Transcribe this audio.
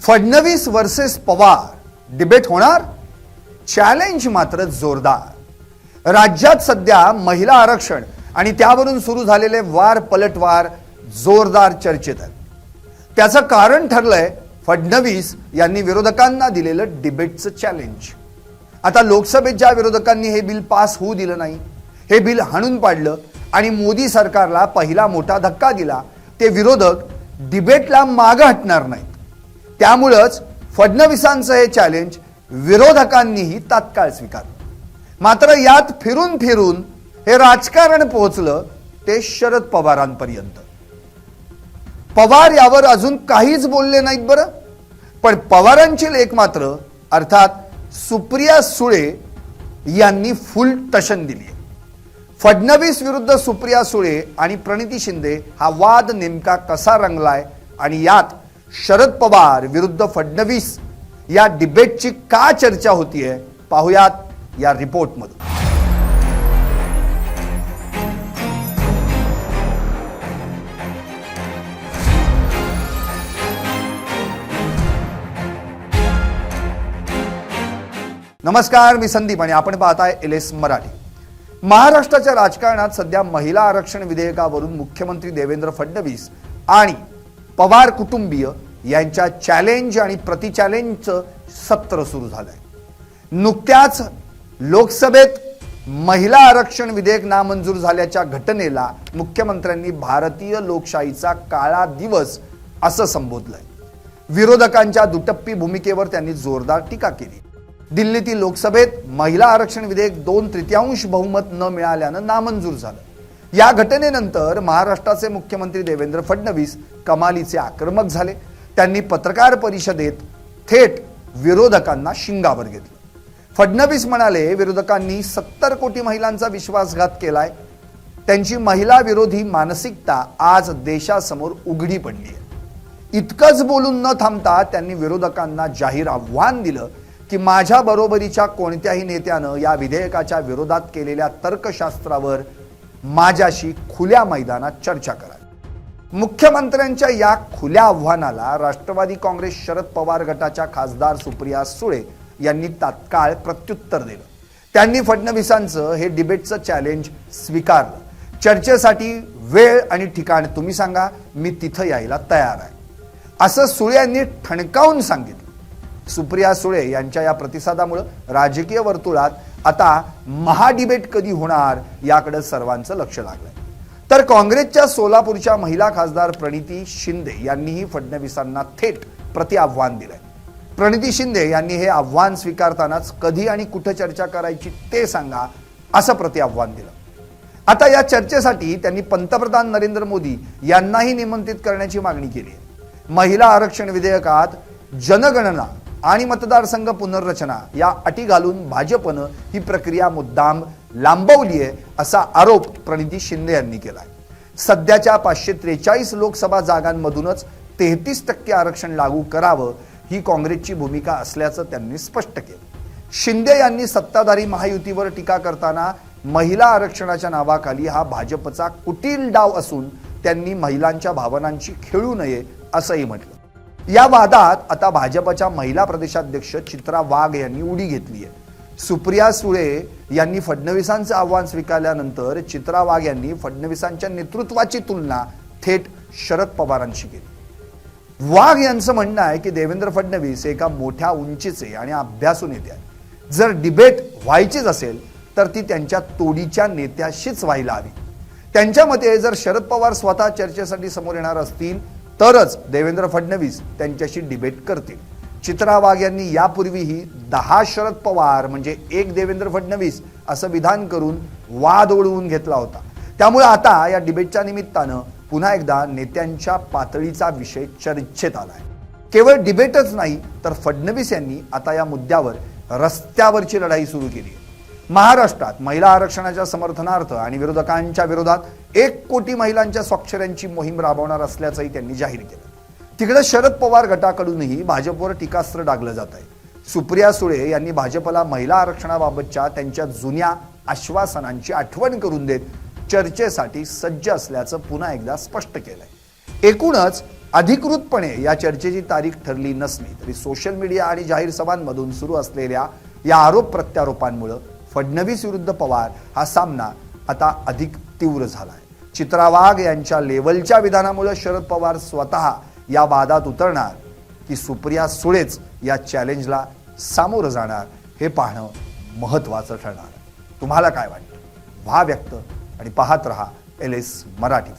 Fadnavis versus Pawar debate होणार? Challenge मात्र जोरदार। राज्यात सध्या महिला आरक्षण आणि त्यावरून सुरू झालेले वार पलटवार जोरदार चर्चेत आहेत। त्याचं कारण ठरलंय फडणवीस यांनी विरोधकांना दिलेलं डिबेटचं चॅलेंज। आता लोकसभेत ज्या विरोधकांनी हे बिल पास होऊ दिलं नाही, हे बिल हाणून पाडलं आणि मोदी सरकारला पहिला मोठा धक्का दिला, ते विरोधक डिबेटला मागे हटणार नाहीत। त्यामुळेच फडणवीसांचं हे चॅलेंज विरोधकांनीही तात्काळ स्वीकारलं। मात्र यात फिरून फिरून हे राजकारण पोहोचलं ते शरद पवारांपर्यंत। पवार यावर अजून काहीच बोलले नाहीत बरं, पण पवारांची लेक मात्र अर्थात सुप्रिया सुळे यांनी फुल टशन दिली। फडणवीस विरुद्ध सुप्रिया सुळे आणि प्रणिती शिंदे हा वाद नेमका कसा रंगलाय आणि यात शरद पवार विरुद्ध फडणवीस या डिबेटची का चर्चा होतीये, पाहुयात या रिपोर्टमध्ये। नमस्कार, मी संदीप आणि आपण पाहताय LS मराठी। महाराष्ट्राच्या राजकारणात सध्या महिला आरक्षण विधेयकावरून मुख्यमंत्री देवेंद्र फडणवीस आणि पवार कुटुंबीय यांच्या चॅलेंज आणि प्रतिचॅलेंजचं सत्र सुरू झालंय। नुकत्याच लोकसभेत महिला आरक्षण विधेयक नामंजूर झाल्याच्या घटनेला मुख्यमंत्र्यांनी भारतीय लोकशाहीचा काळा दिवस असं संबोधलंय। विरोधकांच्या दुटप्पी भूमिकेवर त्यांनी जोरदार टीका केली। दिल्लीतील लोकसभेत महिला आरक्षण विधेयक 2/3 बहुमत न मिळाल्यानं नामंजूर झालं। या घटनेनंतर महाराष्ट्राचे मुख्यमंत्री देवेंद्र फडणवीस कमालीचे आक्रमक झाले। त्यांनी पत्रकार परिषदेत थेट विरोधकांना शिंगावर घेतलं। फडणवीस म्हणाले, विरोधकांनी 70 कोटी महिलांचा विश्वासघात केलाय। त्यांची महिला विरोधी मानसिकता आज देशासमोर उघडी पडली आहे। इतकंच बोलून न थांबता त्यांनी विरोधकांना जाहीर आव्हान दिलं की माझ्या बरोबरीच्या कोणत्याही नेत्यानं या विधेयकाच्या विरोधात केलेल्या तर्कशास्त्रावर माझ्याशी खुल्या मैदानात चर्चा करा। मुख्यमंत्र्यांच्या या खुल्या आव्हानाला राष्ट्रवादी काँग्रेस शरद पवार गटाच्या खासदार सुप्रिया सुळे यांनी तात्काळ प्रत्युत्तर दिलं। त्यांनी फडणवीसांचं हे डिबेटचं चॅलेंज स्वीकारलं। चर्चेसाठी वेळ आणि ठिकाण तुम्ही सांगा, मी तिथं यायला तयार आहे, असं सुळे यांनी ठणकावून सांगितलं। सुप्रिया सुळे यांच्या या प्रतिसादामुळे राजकीय वर्तुळात आता महाडिबेट कधी होणार याकडे सर्वांचं लक्ष लागलंय। तर काँग्रेसच्या सोलापूरच्या महिला खासदार प्रणिती शिंदे यांनीही फडणवीसांना थेट प्रतिआव्हान दिलंय। प्रणिती शिंदे यांनी हे आव्हान स्वीकारतानाच कधी आणि कुठे चर्चा करायची ते सांगा असं प्रतिआव्हान दिलं। आता या चर्चेसाठी त्यांनी पंतप्रधान नरेंद्र मोदी यांनाही निमंत्रित करण्याची मागणी केली आहे। महिला आरक्षण विधेयकात जनगणना आणि मतदारसंघ पुनर्रचना या अटी घालून भाजपनं ही प्रक्रिया मुद्दाम लांबवली आहे असा आरोप प्रणिती शिंदे यांनी केलाय। सध्याच्या 543 लोकसभा जागांमधूनच 33% आरक्षण लागू करावं ही काँग्रेसची भूमिका असल्याचं त्यांनी स्पष्ट केलं। शिंदे यांनी सत्ताधारी महायुतीवर टीका करताना महिला आरक्षणाच्या नावाखाली हा भाजपचा कुटील डाव असून त्यांनी महिलांच्या भावनांची खेळू नये असंही म्हटलं। या वादात आता भाजपच्या महिला प्रदेशाध्यक्ष चित्रा वाघ यांनी उडी घेतली आहे। सुप्रिया सुळे यांनी फडणवीसांचं आव्हान स्वीकारल्यानंतर चित्रा वाघ यांनी फडणवीसांच्या नेतृत्वाची तुलना थेट शरद पवारांशी केली। वाघ यांचं म्हणणं आहे की देवेंद्र फडणवीस एका मोठ्या उंचीचे आणि अभ्यासू नेते आहेत। जर डिबेट व्हायचीच असेल तर ती त्यांच्या तोडीच्या नेत्याशीच व्हायला हवी। त्यांच्या मते जर शरद पवार स्वतः चर्चेसाठी समोर येणार असतील तरच देवेंद्र फडणवीस त्यांच्याशी डिबेट करतील। चित्रा वाघ यांनी यापूर्वीही 10 शरद पवार म्हणजे 1 देवेंद्र फडणवीस असं विधान करून वाद ओढवून घेतला होता। त्यामुळे आता या डिबेटच्या निमित्तानं पुन्हा एकदा नेत्यांच्या पातळीचा विषय चर्चेत आलाय। केवळ डिबेटच नाही तर फडणवीस यांनी आता या मुद्द्यावर रस्त्यावरची लढाई सुरू केली आहे। महाराष्ट्रात महिला आरक्षणाच्या समर्थनार्थ आणि विरोधकांच्या विरोधात 1 कोटी महिलांच्या स्वाक्षऱ्यांची मोहीम राबवणार असल्याचंही त्यांनी जाहीर केलं। तिकडे शरद पवार गटाकडूनही भाजपवर टीकास्त्र डागलं जात आहे। सुप्रिया सुळे यांनी भाजपला महिला आरक्षणाबाबतच्या त्यांच्या जुन्या आश्वासनांची आठवण करून देत चर्चेसाठी सज्ज असल्याचं पुन्हा एकदा स्पष्ट केलंय। एकूणच अधिकृतपणे या चर्चेची तारीख ठरली नसली तरी सोशल मीडिया आणि जाहीर सभांमधून सुरू असलेल्या या आरोप प्रत्यारोपांमुळे फडणवीस विरुद्ध पवार हा सामना आता अधिक तीव्र झाला आहे. चित्रा वाघ यांच्या लेवलच्या विधानामुळे शरद पवार स्वतः या वादात उतरणार की सुप्रिया सुळेच या चॅलेंजला सामोरं जाणार हे पाहणं महत्त्वाचं ठरणार. तुम्हाला काय वाटतं? व्हा व्यक्त आणि पाहत रहा LS मराठी.